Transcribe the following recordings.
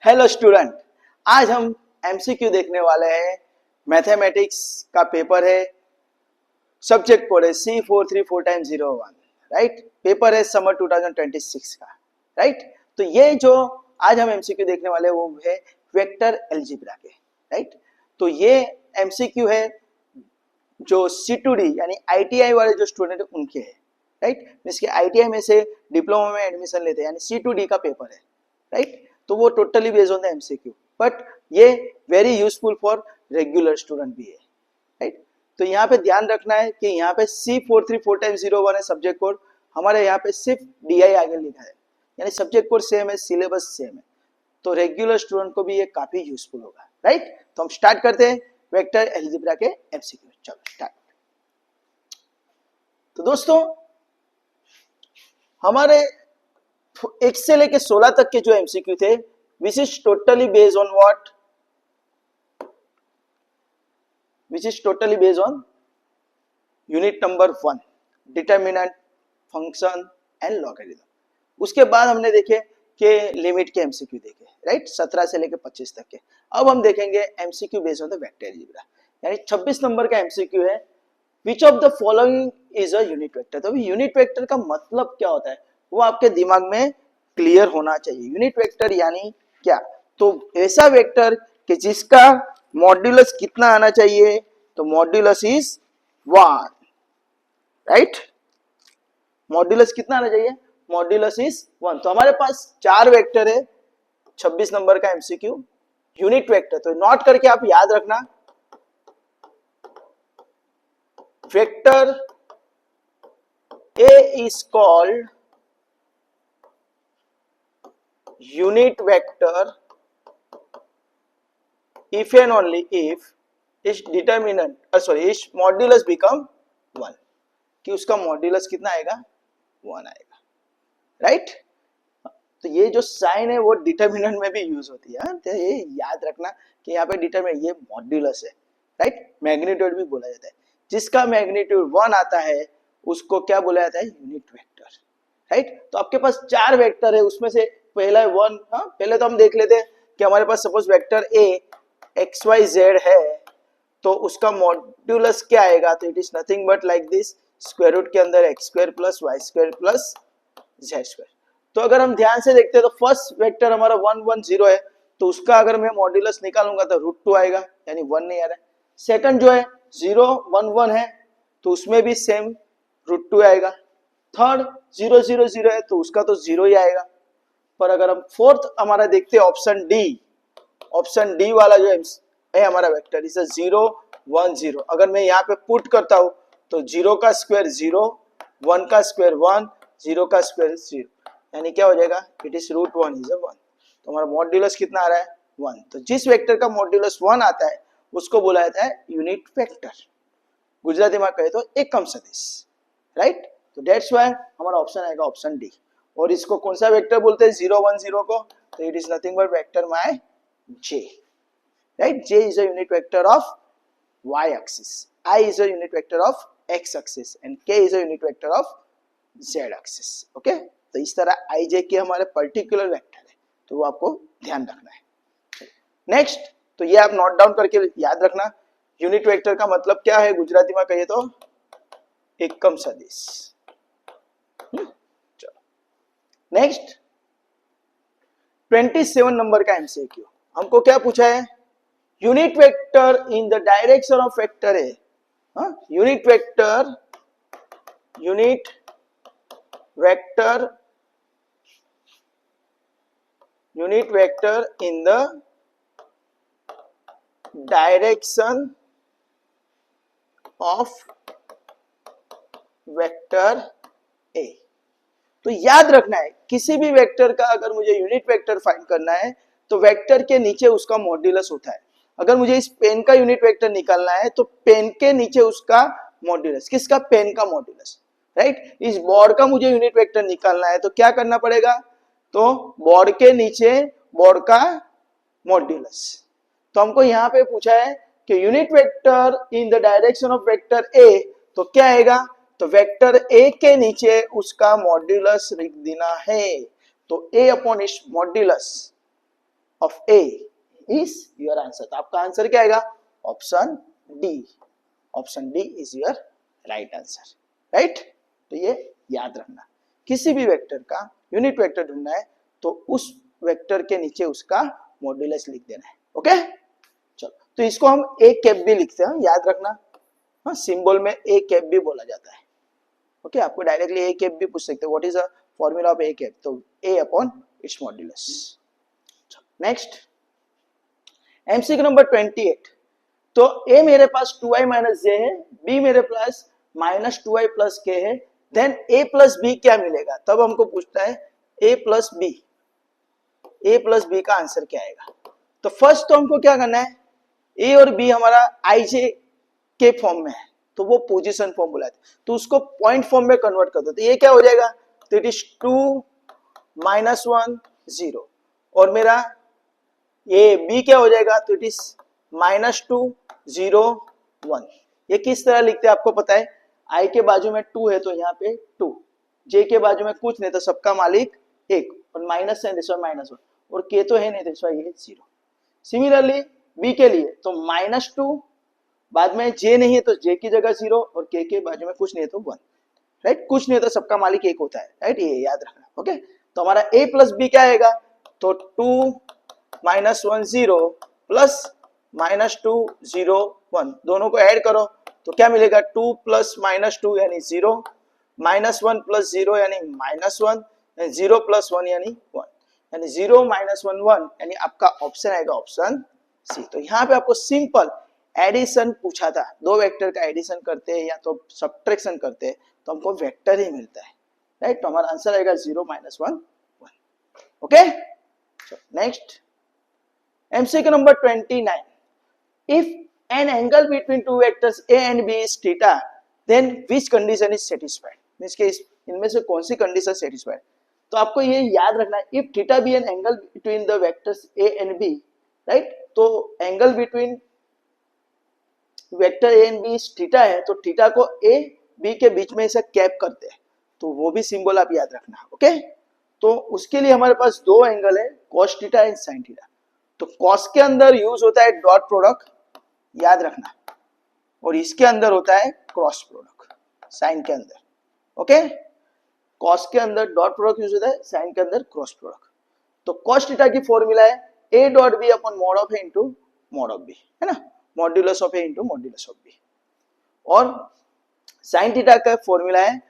Hello student, आज हम MCQ देखने वाले हैं। मैथमेटिक्स का पेपर है, सब्जेक्ट कोड है C434x01, राइट। पेपर है समर 2026 का, राइट। तो ये जो आज हम एमसीक्यू देखने वाले हैं वो है वेक्टर अलजेब्रा के, राइट। तो ये एमसीक्यू है जो C2D यानी आईटीआई वाले जो स्टूडेंट है उनके है, राइट। मींस कि आईटीआई में से डिप्लोमा में एडमिशन लेते हैं यानी C2D का पेपर है, राइट। तो वो totally based on the MCQ, but ये very useful for regular student भी है, राइट। तो यहाँ पे ध्यान रखना है कि यहाँ पे C434x01 है सब्जेक्ट कोड, हमारे यहाँ पे सिर्फ DI आगे लिखा है, यानी सब्जेक्ट कोड सेम है, सिलेबस सेम है, तो रेगुलर स्टूडेंट को भी ये काफी यूजफुल होगा, राइट। तो हम स्टार्ट करते हैं वेक्टर अलजेब्रा के एमसीक्यू। चलो स्टार्ट। तो दोस्तों हमारे 1 से लेके 16 तक के जो एमसीक्यू थे, which is totally based on what, which is totally based on unit number 1 determinant, function and logarithm. उसके बाद हमने देखे कि लिमिट के एमसीक्यू देखे, राइट, 17 से लेके 25 तक के। अब हम देखेंगे MCQ based on the vector algebra, यानी 26 नंबर का एमसीक्यू है, which of the following is a unit vector. तो अभी यूनिट वेक्टर का मतलब क्या होता है वो आपके दिमाग में क्लियर होना चाहिए। यूनिट वेक्टर यानी क्या? तो ऐसा वेक्टर कि जिसका मॉड्यूलस कितना आना चाहिए, तो मॉड्यूलस इज 1, राइट। मॉड्यूलस कितना आना चाहिए? Modulus is 1। तो हमारे पास 4 वेक्टर है, 26 नंबर का एमसीक्यू यूनिट वेक्टर। तो नोट करके आप याद रखना, vector A is called unit vector if and only if its determinant its modulus become 1, कि उसका मॉड्यूलस कितना आएगा? 1 आएगा, राइट। तो ये जो साइन है वो डिटरमिनेंट में भी यूज होती है, तो ये याद रखना कि यहाँ पे डिटरमिनेंट ये मॉड्यूलस है, राइट। मैग्नीट्यूड भी बोला जाता है, जिसका मैग्नीट्यूड 1 आता है उसको क्या बोला जाता है? Unit vector, right. तो आपके पास 4 वेक्टर है, उसमें से पहला है 1। हाँ, पहले तो हम देख लेते हैं कि हमारे पास सपोज वेक्टर A XYZ है, तो उसका मॉड्यूलस क्या आएगा? तो it is nothing but like this, square root के अंदर x² + y² + z²। तो अगर हम ध्यान से देखते हैं तो फर्स्ट वेक्टर हमारा 1 1 0 है, तो उसका अगर मैं मॉड्यूलस निकालूंगा तो √2 आएगा, यानी 1 नहीं आ रहा है। सेकंड जो है 0 1 1 है, तो उसमें भी सेम √2 आएगा। थर्ड 0 0 0 है, तो उसका तो 0 ही आएगा। पर अगर हम फोर्थ हमारा देखते हैं ऑप्शन डी वाला जो है हमारा वेक्टर, इसे 0 1 0, अगर मैं यहाँ पे पुट करता हूं तो 0 का स्क्वायर 0, 1 का स्क्वायर 1, 0 का स्क्वायर 0, यानी क्या हो जाएगा? It is √1 is 1। तो हमारा मॉड्यूलस कितना आ रहा है? 1। तो जिस वेक्टर का मॉड्यूलस 1 आता है उसको बोला जाता है यूनिट वेक्टर, गुजराती में कहे तो एकम सदिश, राइट। तो दैट्स व्हाई हमारा ऑप्शन आएगा ऑप्शन डी। और इसको कौन सा वेक्टर बोलते हैं 0 1 0 को? तो it is nothing but vector my J, right. J is a unit vector of y axis, I is a unit vector of x axis and k is a unit vector of z axis, okay. तो इस तरह ij के हमारे particular vector है, तो वो आपको ध्यान रखना है। नेक्स्ट, तो ये आप नोट डाउन करके याद रखना, यूनिट वेक्टर का मतलब क्या है गुजराती में कहिए तो एकम सदिश। चलो नेक्स्ट 27 नंबर का एमसीक्यू, हमको क्या पूछा है? Unit vector in the direction of vector A. Unit vector in the direction of vector A. तो याद रखना है, किसी भी वेक्टर का अगर मुझे यूनिट वेक्टर फाइंड करना है तो वेक्टर के नीचे उसका मॉड्यूलस होता है। अगर मुझे इस पेन का यूनिट वेक्टर निकालना है तो पेन के नीचे उसका मॉड्यूलस, किसका? पेन का मॉड्यूलस, राइट। इस बोर्ड का मुझे यूनिट वेक्टर निकालना है तो क्या करना पड़ेगा? तो बोर्ड के नीचे बोर्ड का मॉड्यूलस। तो हमको यहाँ पे पूछा है कि unit vector in the direction of vector A, तो क्या आएगा? तो वेक्टर ए के नीचे उसका मॉड्यूलस लिख देना है, तो a अपॉन इस modulus of A is your answer. तो आपका आंसर क्या आएगा? Option D. Option D is your right answer, right. तो ये याद रखना, किसी भी वेक्टर का यूनिट वेक्टर ढूंढना है तो उस वेक्टर के नीचे उसका मॉड्यूलस लिख देना है। ओके, चलो, तो इसको हम ए कैप भी लिखते हैं, याद रखना। हाँ, सिंबल में ए कैप भी बोला जाता है। ओके, आपको डायरेक्टली ए कैप भी पूछ सकते हैं, what is the formula of a cap? तो a upon its modulus. Next, MCQ number 28। तो ए मेरे पास 2i माइनस जे है, बी मेरे पास माइनस 2i प्लस के है, देन ए प्लस बी क्या मिलेगा? तब हमको पूछता है ए प्लस बी, ए प्लस बी का आंसर क्या आएगा? तो फर्स्ट तो हमको क्या करना है, ए और बी हमारा आई जे के फॉर्म में है, तो वो पोजीशन फॉर्म बुलाते हैं, तो उसको पॉइंट फॉर्म में कन्वर्ट कर दो। तो ये क्या हो जाएगा? तो इट इज 2 माइनस 1 0, और मेरा ये बी क्या हो जाएगा? तो इट इज माइनस 2 0 1। ये किस तरह लिखते हैं आपको पता है? आई के बाजू में 2 है तो यहाँ पे 2, जे के बाजू में कुछ नहीं तो सबका मालिक 1, और माइनस है दिस माइनस 1, और के तो है नहीं दिस ये 0। सिमिलरली बी के लिए तो माइनस 2, बाद में जे नहीं है तो जे की जगह 0, और के बाजू में कुछ नहीं है तो 1, राइट। कुछ नहीं है तो सबका मालिक 1 होता है, राइट, ये याद रखना। ओके, तो हमारा a प्लस बी क्या आएगा? तो 2 माइनस 1 0 प्लस माइनस 2 0 1, दोनों को ऐड करो तो क्या मिलेगा? 2 प्लस माइनस 2 यानी 0, माइनस 1 प्लस 0 यानी माइनस 1, 0 प्लस 1 यानी 1, यानी 0 माइनस 1 1, यानी आपका ऑप्शन आएगा ऑप्शन सी। तो यहाँ पे आपको सिंपल एडिशन पूछा था, दो वेक्टर का एडिशन करते हैं या तो सब्ट्रैक्शन करते हैं तो हमको वेक्टर ही मिलता है, राइट। तो हमारा आंसर आएगा 0 minus 1 1। Okay, next, MCQ number 29। If an angle between two vectors a and b is theta, then which condition is satisfied? Means के इनमें से कौन सी कंडीशन सेटिस्फाइड? तो आपको ये याद रखना है, if theta be an angle between the vectors a and b, right. तो angle between vector a and b is theta है, तो थीटा को a b के बीच में ऐसा कैप करते हैं, तो वो भी सिंबल आप याद रखना। ओके, तो उसके लिए हमारे पास दो एंगल है, cos theta and sin theta. तो cos के अंदर यूज होता है डॉट प्रोडक्ट, याद रखना, और इसके अंदर होता है क्रॉस प्रोडक्ट साइन के अंदर। ओके, कॉस के अंदर डॉट प्रोडक्ट यूज होता है, साइन के अंदर क्रॉस प्रोडक्ट। तो कॉस थीटा की फॉर्मूला है a dot B upon mod of a into mod of B, है ना, modulus of a into modulus of B. और साइन थीटा का फॉर्मूला है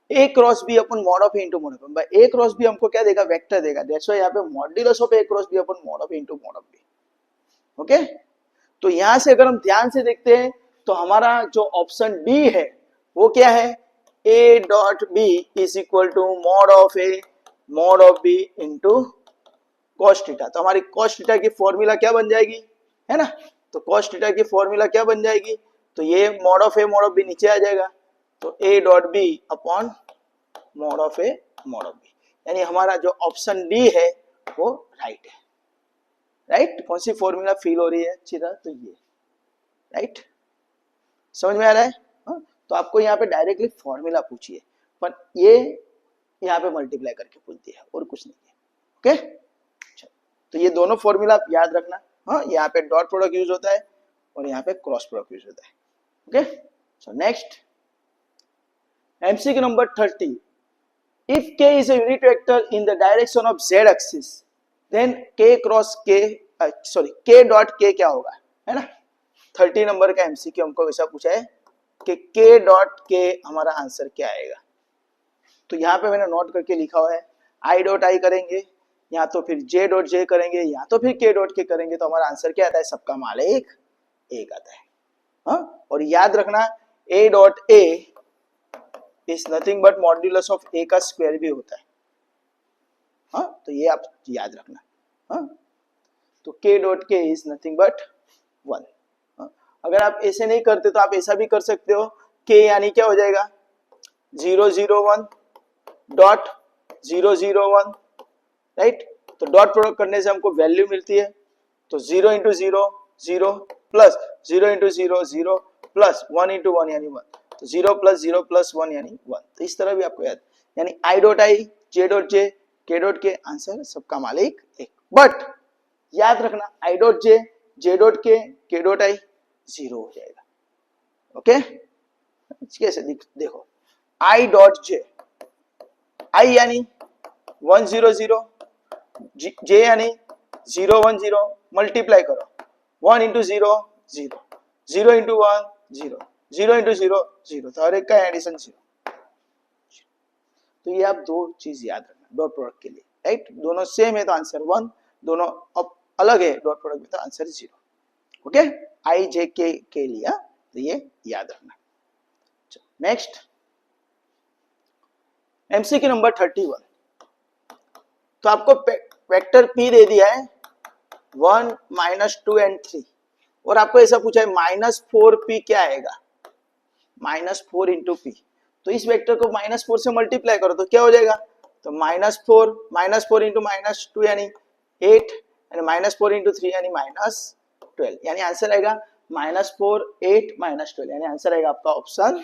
a cross b upon mod of a into mod of B. a cross b हमको क्या देगा? Vector देगा, that's why यहाँ पे modulus of a cross b upon mod of a into mod of B. Okay, तो यहां से अगर हम ध्यान से देखते हैं तो हमारा जो ऑप्शन डी है वो क्या है? a dot B is equal to mod of a mod of b into cos theta. तो हमारी कॉस थीटा की फॉर्मूला क्या बन जाएगी, है ना? तो कॉस थीटा की फॉर्मूला क्या बन जाएगी? तो ये mod of a mod of b नीचे आ जाएगा, तो a dot b upon mod of a mod of b, यानी हमारा जो ऑप्शन डी है वो राइट है, राइट। कौन सी फॉर्मूला फील हो रही है अच्छी तरह? तो ये, राइट, समझ में आ रहा है? हाँ? तो आपको यहाँ पे डायरेक्टली फॉर्मूला पूछिए, पर ये यहाँ पे मल्टीप्लाई करके पूछ दिया और कुछ नहीं है। ओके, तो ये दोनों फॉर्मूला आप याद रखना। हाँ, यहाँ पे डॉट प्रोडक्ट यूज होता है और यहाँ पे क्रॉस प्रोडक्ट यूज होता है। Okay, so next, MCQ number 30। If k is a unit vector in the direction of z axis, then k cross k k dot k क्या होगा, है ना? 30 नंबर का एमसीक्यू हमको वैसा पूछा है कि k डॉट k हमारा आंसर क्या आएगा। तो यहाँ पे मैंने नोट करके लिखा हुआ है, i डॉट i करेंगे या तो फिर j डॉट j करेंगे या तो फिर k डॉट k करेंगे, तो हमारा आंसर क्या आता है? सबका मालिक एक आता है। हाँ, और याद रखना a dot a is nothing but modulus of a का स्क्वायर भी होता है। हाँ, तो ये आप याद रखना। हाँ, तो k dot k is nothing but 1। हाँ, अगर आप ऐसे नहीं करते तो आप ऐसा भी कर सकते हो, k यानी क्या हो जाएगा? 0 0 1 डॉट 0 0 1, राइट। तो डॉट प्रोडक्ट करने से हमको वैल्यू मिलती है, तो 0 into 0 0 plus 0 into 0 0 plus 1 into 1 यानी 1, तो 0 प्लस 1 यानी 1। तो इस तरह भी आपको याद, यानी i dot i, j dot j, k dot k, answer सबका मालिक एक। बट याद रखना I dot J, J dot के डॉट आई 0 हो जाएगा। ओके, कैसे देखो आई डॉट जे, आई यानी 100, जे यानी 010, मल्टीप्लाई करो 1 इंटू 0 0, 0 इंटू 1 0, 0 इंटू 0 0, तो हर एक का एडिशन 0। तो ये आप दो चीज याद रखना डॉट प्रोडक्ट के लिए, राइट। दोनों सेम है तो आंसर 1, दोनों अब अलग है डॉट प्रोडक्ट में तो आंसर 0। ओके, आई जे के लिया तो ये याद रखना। Next MCQ number 31। तो आपको वेक्टर पी दे दिया है 1 -2 एंड 3 और आपको ऐसा पूछा है -4p क्या आएगा, -4 इंटू पी। तो इस वेक्टर को -4 से मल्टीप्लाई करो तो क्या हो जाएगा, तो -4 इंटू -2 यानी 8 यानी -4 इंटू 3 यानी -12 यानी आंसर आएगा -4 8 -12 यानी आंसर आएगा आपका ऑप्शन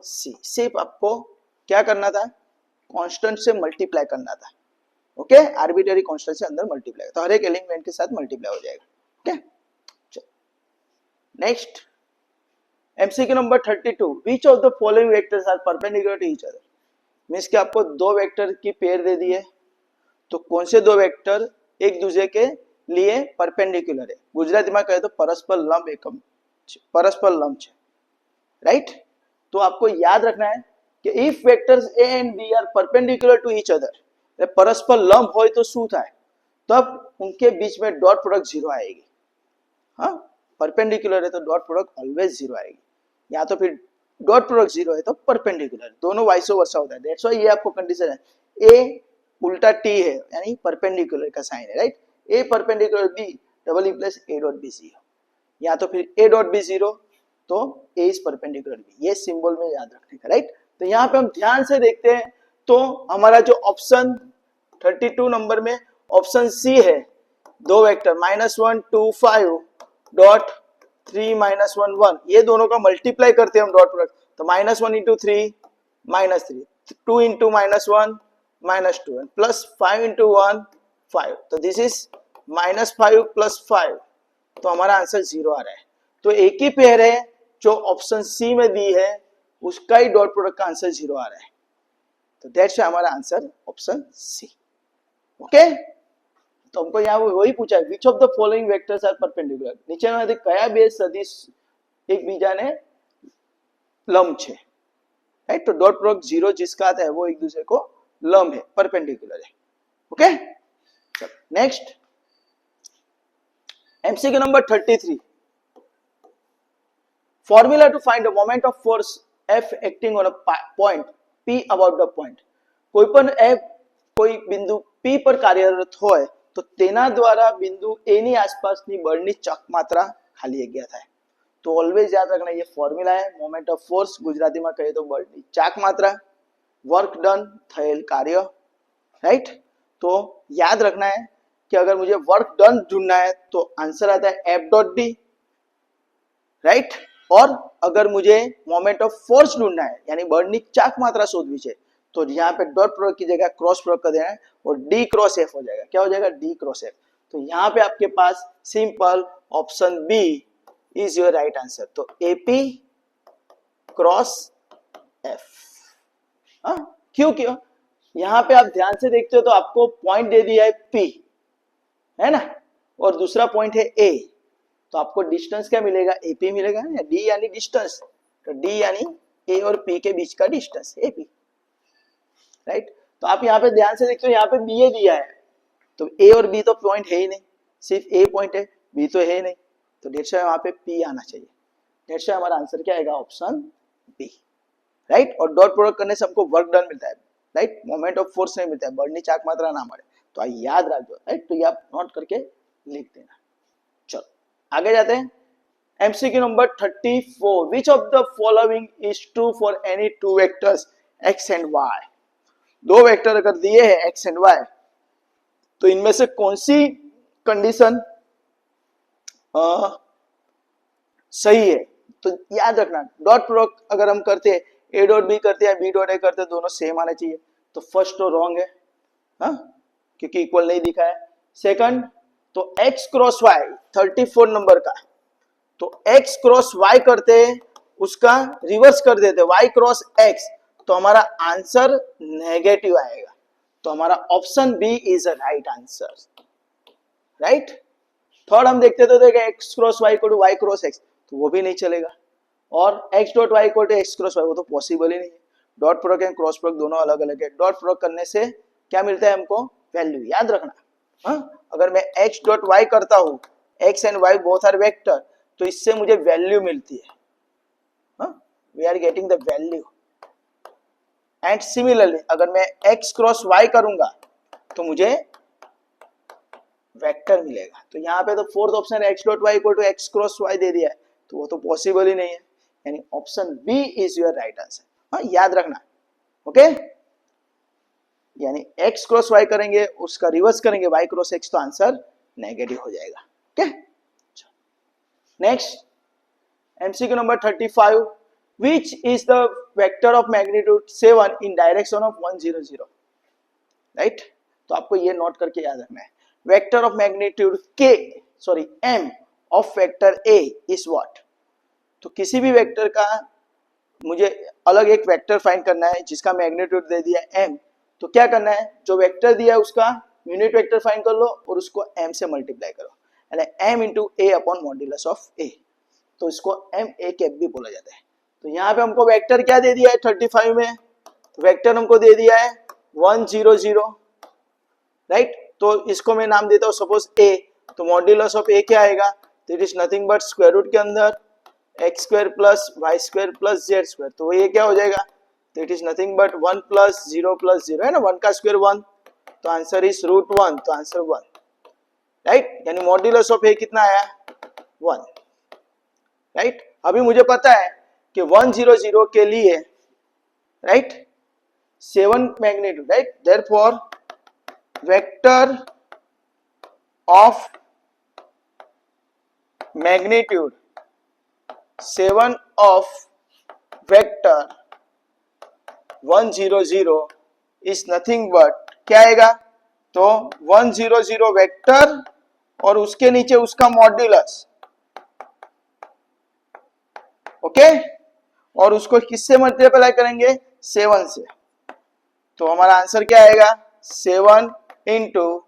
सी। सिर्फ आपको क्या करना था, कांस्टेंट से मल्टीप्लाई करना था। ओके, आर्बिट्ररी कांस्टेंट से अंदर मल्टीप्लाई, तो हर एक एलिमेंट के साथ मल्टीप्लाई हो जाएगा। Okay, next MCQ number 32। Which of the following vectors are perpendicular to each other. Means कि आपको दो वेक्टर की पेयर दे दी है, तो कौन से दो वेक्टर एक दूसरे के लिए परपेंडिकुलर है, गुजराती में कहे तो परस्पर लंब एकम परस्पर लंब है, राइट। तो आपको याद रखना है कि if vectors A and B are perpendicular to each other, परस्पर लंब हो तो शू थाय, तब उनके बीच में डॉट प्रोडक्ट 0 आएगी। हाँ, परपेंडिकुलर है तो डॉट प्रोडक्ट ऑलवेज 0 आएगी, या तो फिर डॉट प्रोडक्ट 0 है तो परपेंडिकुलर, दोनों वाइस वर्सा होता है। दैट्स व्हाई ये आपको कंडीशन है, ए उल्टा टी है यानी परपेंडिकुलर का साइन है, right. A perpendicular B double E plus A dot B 0, या तो फिर ए डॉट बी 0 तो ए इज परपेंडिकुलर बी, ये सिंबल में याद रखने का, राइट। तो यहाँ पे हम ध्यान से देखते हैं तो हमारा जो ऑप्शन 32 नंबर में ऑप्शन सी है, दो वेक्टर -1 2 5 डॉट 3 -1 1, ये दोनों का मल्टीप्लाई करते हैं हम डॉट प्रोडक्ट, तो -1 इंटू 3 -3, 2 इंटू -1 -2 प्लस 5 इंटू 1 5, तो दिस इज -5 प्लस 5, तो हमारा आंसर 0 आ रहा है। तो एक ही पेयर है जो ऑप्शन सी में दी है, उसका ही डॉट प्रोडक्ट का आंसर 0 आ रहा है, तो दैट्स हमारा आंसर ऑप्शन सी। ओके, तो हमको यहाँ वही पूछा है which of the following vectors are perpendicular, नीचे में कया बे सदिश एक बीजाने लंब छे, राइट। तो डॉट प्रोडक्ट 0 जिसका आता है वो एक दूसरे को लंब है, परपेंडिकुलर है। Okay, next MCQ number 33। Formula to find the moment of force F acting on a point P about the point. कोई पण F कोई बिंदु P पर कार्यरत होय तो तेना द्वारा बिंदु A ની આસપાસની બળની ચકમાત્રા ખાલી જગ્યા થાય। तो ऑलवेज याद रखना ये फॉर्मूला है, मोमेंट ऑफ फोर्स गुजराती में कहे तो बळनी ચાકમાત્રા, वर्क डन थયેલ कार्य, राइट। तो याद रखना है कि अगर मुझे वर्क डन ढूंढना है तो आंसर आता है F डॉट डी, राइट। और अगर मुझे मोमेंट ऑफ फोर्स ढूंढना है यानी बळनी ચાકમાત્રા शोधवी है तो यहाँ पे डॉट प्रोडक्ट की जगह क्रॉस प्रोडक्ट कर देना है और डी क्रॉस एफ हो जाएगा। क्या हो जाएगा, डी क्रॉस एफ। तो यहाँ पे आपके पास simple option B is your right answer. तो एपी क्रॉस एफ। क्यों क्यों, यहाँ पे आप ध्यान से देखते हो तो आपको पॉइंट दे दिया है पी, है ना, और दूसरा पॉइंट है ए, तो आपको डिस्टेंस क्या मिलेगा, एपी मिलेगा ना, डी यानी डिस्टेंस, तो डी यानी ए और पी के बीच का डिस्टेंस एपी, राइट। तो आप यहाँ पे ध्यान से देखते हो यहाँ पे बी ए दिया है, तो ए और बी तो पॉइंट है ही नहीं, सिर्फ ए पॉइंट है, बी तो है नहीं, तो डेट्स व्हाई वहां पे पी आना चाहिए। डेट्स व्हाई हमारा आंसर क्या आएगा, ऑप्शन बी, राइट। और डॉट प्रोडक्ट करने से हमको वर्क डन मिलता है, राइट, मोमेंट ऑफ फोर्स नहीं मिलता है, बळनी ચાકમાત્રા ना મળે, तो याद रख दो, राइट। तो ये आप नोट करके लिख देना। चलो आगे जाते हैं, MCQ number 34। Which of the following is true for any two vectors X and Y. दो वेक्टर अगर दिए हैं एक्स एंड वाई, तो इनमें से कौन सी कंडीशन सही है। तो याद रखना डॉट प्रोडक्ट अगर हम करते हैं ए डॉट बी करते हैं बी डॉट ए करते हैं, दोनों सेम आने चाहिए, तो फर्स्ट तो रॉन्ग है, हाँ, क्योंकि इक्वल नहीं दिखा है। सेकंड तो x क्रॉस y 34 नंबर का, तो x क्रॉस y करते उसका रिवर्स कर देते y क्रॉस x, तो हमारा आंसर नेगेटिव आएगा। तो हमारा option B is a right answer, right. Third हम देखते तो देखें x cross y equal to y cross x, तो वो भी नहीं चलेगा। और x dot y equal to x cross y, वो तो पॉसिबल ही नहीं है। Dot product and cross product दोनों अलग अलग है। डॉट प्रोडक्ट करने से क्या मिलता है हमको, वैल्यू, याद रखना। हाँ, अगर मैं x डॉट y करता हूं, x and y both are vector, तो इससे मुझे वैल्यू मिलती है। We are getting the value. And similarly अगर मैं x क्रॉस y करूंगा तो मुझे वेक्टर मिलेगा। तो यहाँ पे तो fourth option x dot y equal to x cross y दे दिया है, तो वो तो पॉसिबल ही नहीं है, यानी option B is your right answer. हाँ, याद रखना। ओके, यानी x क्रॉस y करेंगे, उसका रिवर्स करेंगे y क्रॉस x, तो आंसर नेगेटिव हो जाएगा। Okay, next MCQ number 35, which is the vector of magnitude 7 in direction of 100, right. तो आपको ये नोट करके याद रखना है, vector of magnitude m of vector a is what. तो किसी भी वेक्टर का मुझे अलग एक वेक्टर फाइंड करना है जिसका मैग्नीट्यूड दे दिया m, तो क्या करना है, जो वेक्टर दिया है उसका यूनिट वेक्टर फाइंड कर लो और उसको m से मल्टीप्लाई करो, यानी m into a upon modulus of a, तो इसको m a कैप भी बोला जाता है। तो यहाँ पे हमको वेक्टर क्या दे दिया है 35 में, तो वेक्टर हमको दे दिया है 100, राइट। तो इसको मैं नाम देता हूँ सपोज a, तो मॉड्यूलस ऑफ a क्या आएगा, तो it is nothing but square root के अंदर X square plus Y square plus Z square, तो ये क्या हो जाएगा, तो it is nothing but 1 plus 0 है ना, 1 का स्क्वायर 1, तो आंसर इज रूट 1, तो आंसर 1, राइट। यानी मॉड्यूलस ऑफ a कितना आया, 1, राइट। अभी मुझे पता है कि 100 के लिए, right, 7 magnitude, right, therefore vector of magnitude 7 of vector 100 is nothing but क्या आएगा, तो 100 वेक्टर और उसके नीचे उसका मॉड्यूलस, ओके, और उसको किससे मल्टीप्लाई करेंगे, 7 से, तो हमारा आंसर क्या आएगा, 7 इंटू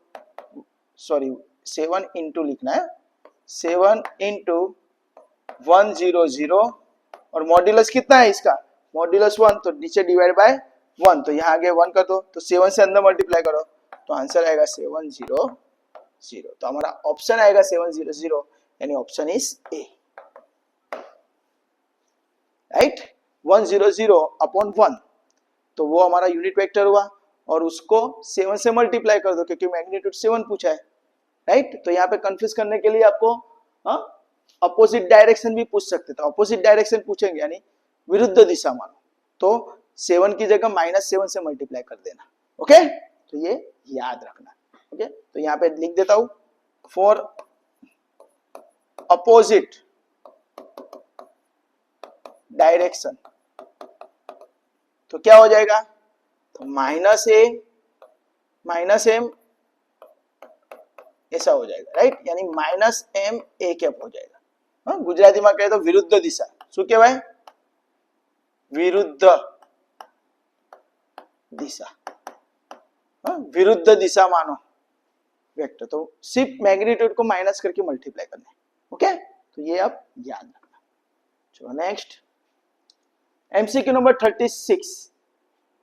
लिखना है, 7 इंटू 100 और मॉड्यूलस कितना है इसका, मॉड्यूलस 1, तो नीचे डिवाइड बाय 1, तो यहाँ आगे 1 कर दो, तो 7 से अंदर मल्टीप्लाई करो, तो आंसर आएगा 700, तो हमारा ऑप्शन आएगा 700, यानी option is a, right. 100 upon 1, तो वो हमारा यूनिट वेक्टर हुआ, और उसको 7 से मल्टीप्लाई कर दो क्योंकि मैग्नीट्यूड 7 पूछा है, राइट। तो यहाँ पे कंफ्यूज करने के लिए आपको अपोजिट डायरेक्शन भी पूछ सकते थे, अपोजिट डायरेक्शन पूछेंगे यानी विरुद्ध दिशा मानो, तो 7 की जगह -7 से मल्टीप्लाई कर देना, ओके, तो ये याद रखना, ओके। तो यहाँ पे लिख देता हूं, फॉर अपोजिट डायरेक्शन, तो क्या हो जाएगा, तो -m ऐसा हो जाएगा, राइट, यानी -m a कैप हो जाएगा। गुजराती में कहे तो विरुद्ध दिशा, शू कहेवाय, विरुद्ध दिशा, विरुद्ध दिशा मानो वेक्टर, तो सिर्फ मैग्नीट्यूड को माइनस करके मल्टीप्लाई करना है, ओके, तो ये आप याद रखना। चलो नेक्स्ट MCQ नंबर 36,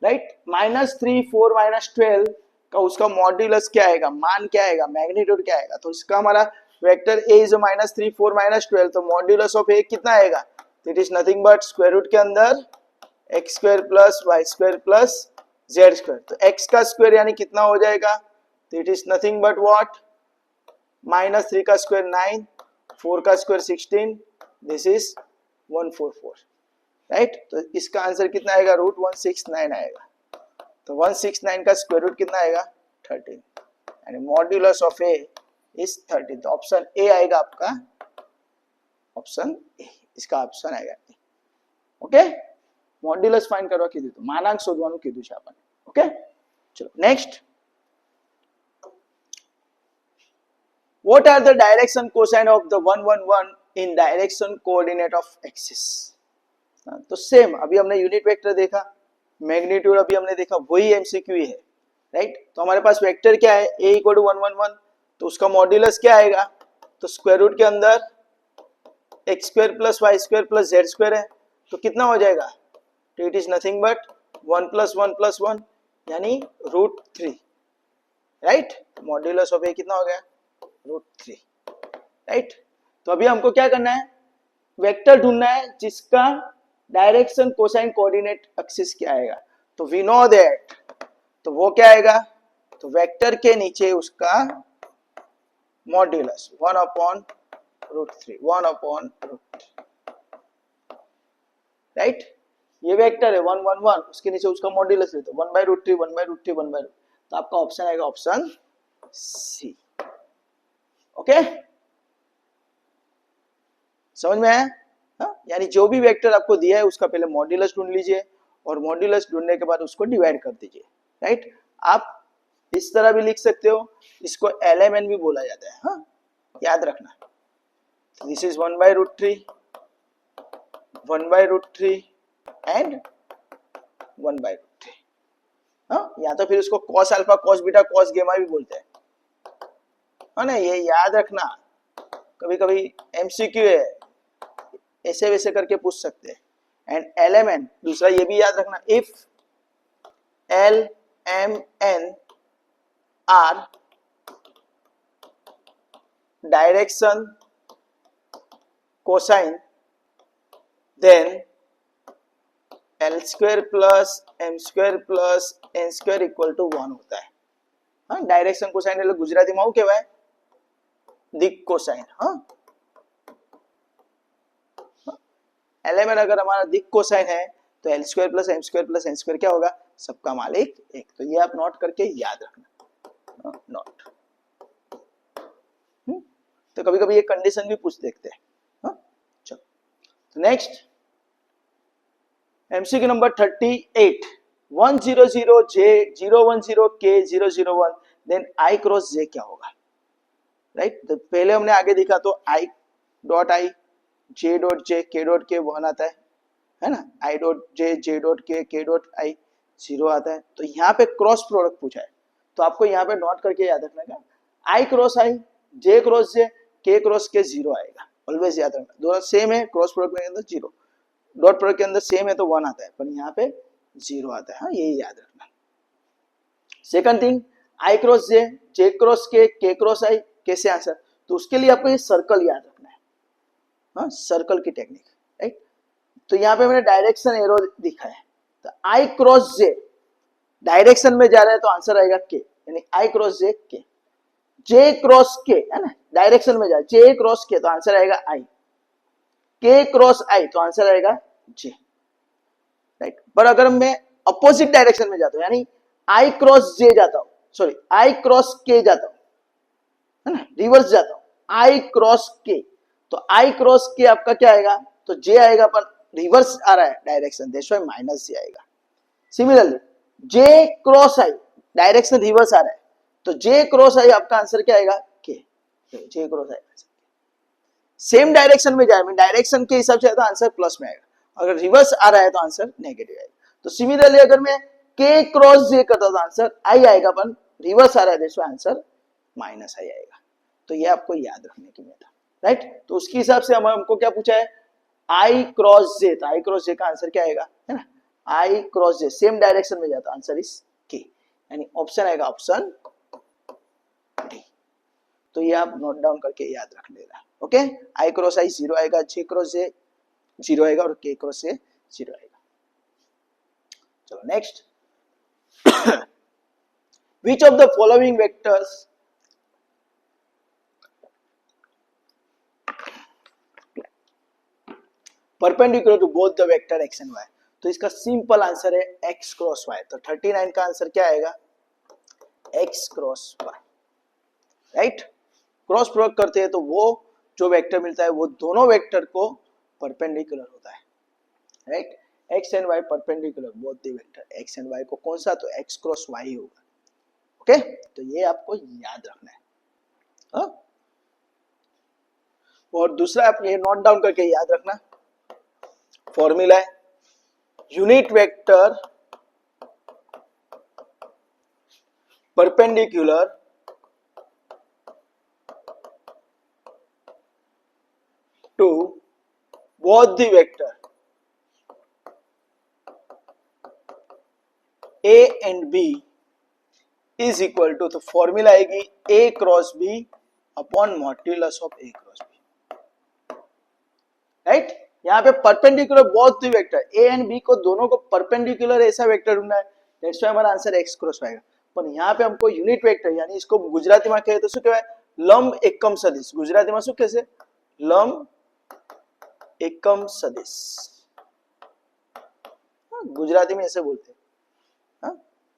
राइट, -3 4 -12 का उसका मॉड्यूलस क्या आएगा, मान क्या आएगा, मैग्नीट्यूड क्या आएगा, तो इसका हमारा वेक्टर a इज -3 4 -12, तो मॉड्यूलस ऑफ a कितना आएगा, it is nothing but square root के अंदर X square plus Y square plus Z square, तो x का स्क्वायर यानी कितना हो जाएगा, तो it is nothing but what, -3 का स्क्वायर 9, 4 का स्क्वायर 16, दिस इज 144, राइट। तो इसका आंसर कितना आएगा, √169 आएगा, तो 169 का स्क्वायर रूट कितना आएगा, 13, यानी मॉड्यूलस ऑफ a इज 13, तो ऑप्शन ए आएगा आपका, ऑप्शन ए, इसका ऑप्शन आएगा ए, ओके। मॉड्यूलस फाइंड करवा कीधुं, तो मानांक शोधवानुं कीधुं छे आपणे, ओके। चलो next, What are the direction cosine of the 111 in direction coordinate of axis? तो सेम अभी हमने यूनिट वेक्टर देखा, मैग्नीट्यूड अभी हमने देखा, वही एमसीक्यू है, राइट। तो हमारे पास वेक्टर क्या है, a इक्वल टू 111, तो उसका मॉड्यूलस क्या आएगा, तो स्क्वायर रूट के अंदर X square plus Y square plus Z square है, तो कितना हो जाएगा, तो it is nothing but 1 plus 1 यानी √3, राइट। मॉड्यूलस ऑफ ए कितना हो गया, √3, राइट। तो अभी हमको क्या करना है, वेक्टर ढूंढना है जिसका डायरेक्शन कोसाइन कोऑर्डिनेट एक्सिस क्या आएगा, तो वी नो दैट, तो वो क्या आएगा, तो वेक्टर के नीचे उसका मॉड्यूलस 1/√3, 1/√3, राइट। ये वेक्टर है 111, उसके नीचे उसका मॉड्यूलस है, तो 1/√3, 1/√3, 1/√3, तो आपका ऑप्शन आएगा ऑप्शन सी। ओके, समझ में आया? यानी जो भी वेक्टर आपको दिया है उसका पहले मॉड्यूलस ढूंढ लीजिए और मॉड्यूलस ढूंढने के बाद उसको डिवाइड कर दीजिए, राइट। आप इस तरह भी लिख सकते हो, इसको LMN भी बोला जाता है, हाँ, याद रखना। दिस इज 1/√3, 1/√3 एंड 1/√3, हाँ, या तो फिर उसको cos alpha, cos beta, cos गेमा भी बोलते हैं, है ना, ये याद रखना। कभी कभी MCQ है, ऐसे वैसे करके पूछ सकते हैं। एंड LMN दूसरा ये भी याद रखना, if LMN are direction cosine then L square plus M square plus N square equal to 1 होता है, हाँ। डायरेक्शन कोसाइन એટલે ગુજરાતીમાં શું કહેવાય, દિક કોસાइन, हाँ। LMN अगर हमारा दिक कोसाइन है तो L square plus M square plus N square क्या होगा, सबका मालिक एक, तो ये आप नोट करके याद रखना, नोट। तो कभी कभी ये कंडीशन भी पूछ देखते हैं, हाँ। चलो, तो next MCQ number 38, 100 J 010 K 001 then I cross J क्या होगा, राइट। तो पहले हमने आगे देखा तो I dot I J dot J K dot K 1 आता है ना, I dot J J dot K K dot I 0 आता है। तो यहाँ पे क्रॉस प्रोडक्ट पूछा है, तो आपको यहाँ पे नोट करके याद रखना है, I cross I, J cross J, K cross K 0 आएगा, ऑलवेज याद रखना। दोनों सेम है, क्रॉस प्रोडक्ट के अंदर 0, डॉट प्रोडक्ट के अंदर सेम है तो 1 आता है, पर यहाँ पे 0 आता है, हाँ, यही याद रखना। Second thing, I cross J, J cross K, K cross I, कैसे आंसर, तो उसके लिए आपको ये सर्कल याद रखना है, हाँ, सर्कल की टेक्निक, राइट। तो यहाँ पे मैंने डायरेक्शन एरो दिखा है, तो I क्रॉस J डायरेक्शन में जा रहा है तो आंसर आएगा K, यानी I cross J K, J cross K है ना, डायरेक्शन में जा, J क्रॉस K तो आंसर आएगा I, K क्रॉस I तो आंसर आएगा J, राइट। पर अगर मैं अपोजिट डायरेक्शन में जाता हूं, यानी I क्रॉस J जाता हूं, सॉरी I क्रॉस K जाता हूं, है ना, रिवर्स जाता हूं, I क्रॉस K, तो I क्रॉस K आपका क्या आएगा, तो J आएगा, पर रिवर्स आ रहा है direction, that's why minus J आएगा। Similarly J cross I direction reverse आ रहा है, तो J क्रॉस I आपका आंसर क्या आएगा, K, J cross I। Same direction में जाए, डायरेक्शन के हिसाब से तो आंसर प्लस में आएगा, अगर रिवर्स आ रहा है तो आंसर नेगेटिव आएगा। तो सिमिलरली अगर मैं K क्रॉस J करता तो आंसर I आएगा, पर रिवर्स आ रहा है तो आंसर माइनस I आएगा। तो ये आपको याद रखने की मेथड, राइट। तो उसके हिसाब से हमको क्या पूछा है, I क्रॉस J, तो I क्रॉस J का आंसर क्या आएगा, है ना, I cross J same direction में जाता, आंसर इज K, यानी ऑप्शन आएगा ऑप्शन डी। तो ये आप नोट डाउन करके याद रख लेना, ओके। I क्रॉस I 0 आएगा, J क्रॉस J 0 आएगा और K क्रॉस J 0 आएगा। चलो next, which of the following vectors perpendicular to both the vector x and y, तो इसका सिंपल आंसर है x क्रॉस y। तो 39 का आंसर क्या आएगा, x cross y, right. Cross product करते हैं तो वो जो वेक्टर मिलता है वो दोनों वेक्टर को परपेंडिकुलर होता है, right. x and y perpendicular both the vector x and y को, कौन सा, तो x क्रॉस y होगा, ओके। तो ये आपको याद रखना है, हाँ। और दूसरा आप ये नोट डाउन करके याद रखना, फॉर्मूला है unit vector perpendicular to both the vector a and b is equal to, तो फॉर्मूला आएगी a cross b upon modulus of a cross b, right. यहाँ पे perpendicular both the vector a and b को दोनों को perpendicular ऐसा vector ढूंढना है, दैट्स व्हाई हमारा आंसर x क्रॉस आएगा। पर यहाँ पे हमको यूनिट वेक्टर यानी इसको गुजराती में कहे तो શું કહેવાય, લંબ એકમ સદિશ, ગુજરાતીમાં શું કહેશે, લંબ एकम सदिश, गुजराती में ऐसे बोलते हैं।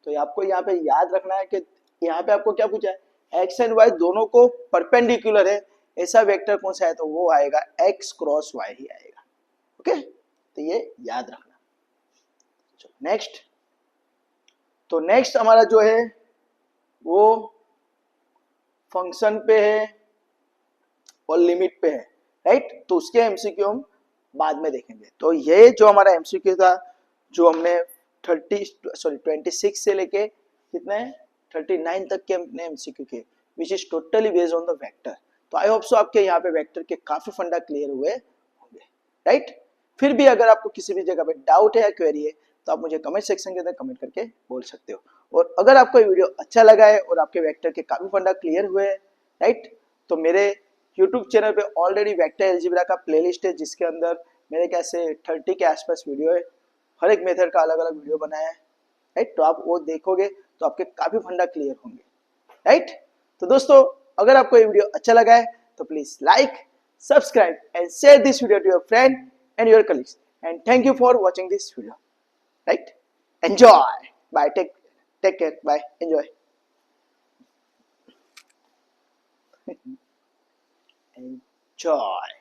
तो आपको यहाँ पे याद रखना है कि यहाँ पे आपको क्या पूछा है, एक्स एंड वाई दोनों को परपेंडिकुलर है ऐसा वेक्टर कौन सा है, तो वो आएगा एक्स क्रॉस वाई ही आएगा। ओके, तो ये याद रखना। नेक्स्ट, तो नेक्स्ट हमारा जो है वो फंक्शन पे है और लिमिट पे है, राइट। तो उसके एमसीक्यू हम बाद में देखेंगे। तो ये जो हमारा एमसीक्यू था जो हमने 26 से लेके कितने 39 तक के हमने एमसीक्यू किए, which is totally based on the vector. तो आई होप सो आपके यहाँ पे वेक्टर के काफी फंडा क्लियर हुए होंगे, राइट। फिर भी अगर आपको किसी भी जगह पे डाउट है या क्वेरी है तो आप मुझे कमेंट सेक्शन के अंदर कमेंट करके बोल सकते हो। और अगर आपको ये वीडियो अच्छा लगा है और आपके वेक्टर के काफी फंडा क्लियर हुए हैं, राइट, तो मेरे यूट्यूब चैनल पे ऑलरेडी वेक्टर अलजेब्रा का प्लेलिस्ट है जिसके अंदर मेरे कैसे 30 के आसपास वीडियो है, हर एक मेथड का अलग अलग वीडियो बनाया है, राइट। तो आप वो देखोगे तो आपके काफी फंडा क्लियर होंगे, राइट। तो दोस्तों अगर आपको ये वीडियो अच्छा लगा है तो please like, subscribe and share this video to your friend and your colleagues and thank you for watching this video, right. Enjoy, bye, take care, bye, enjoy. Enjoy.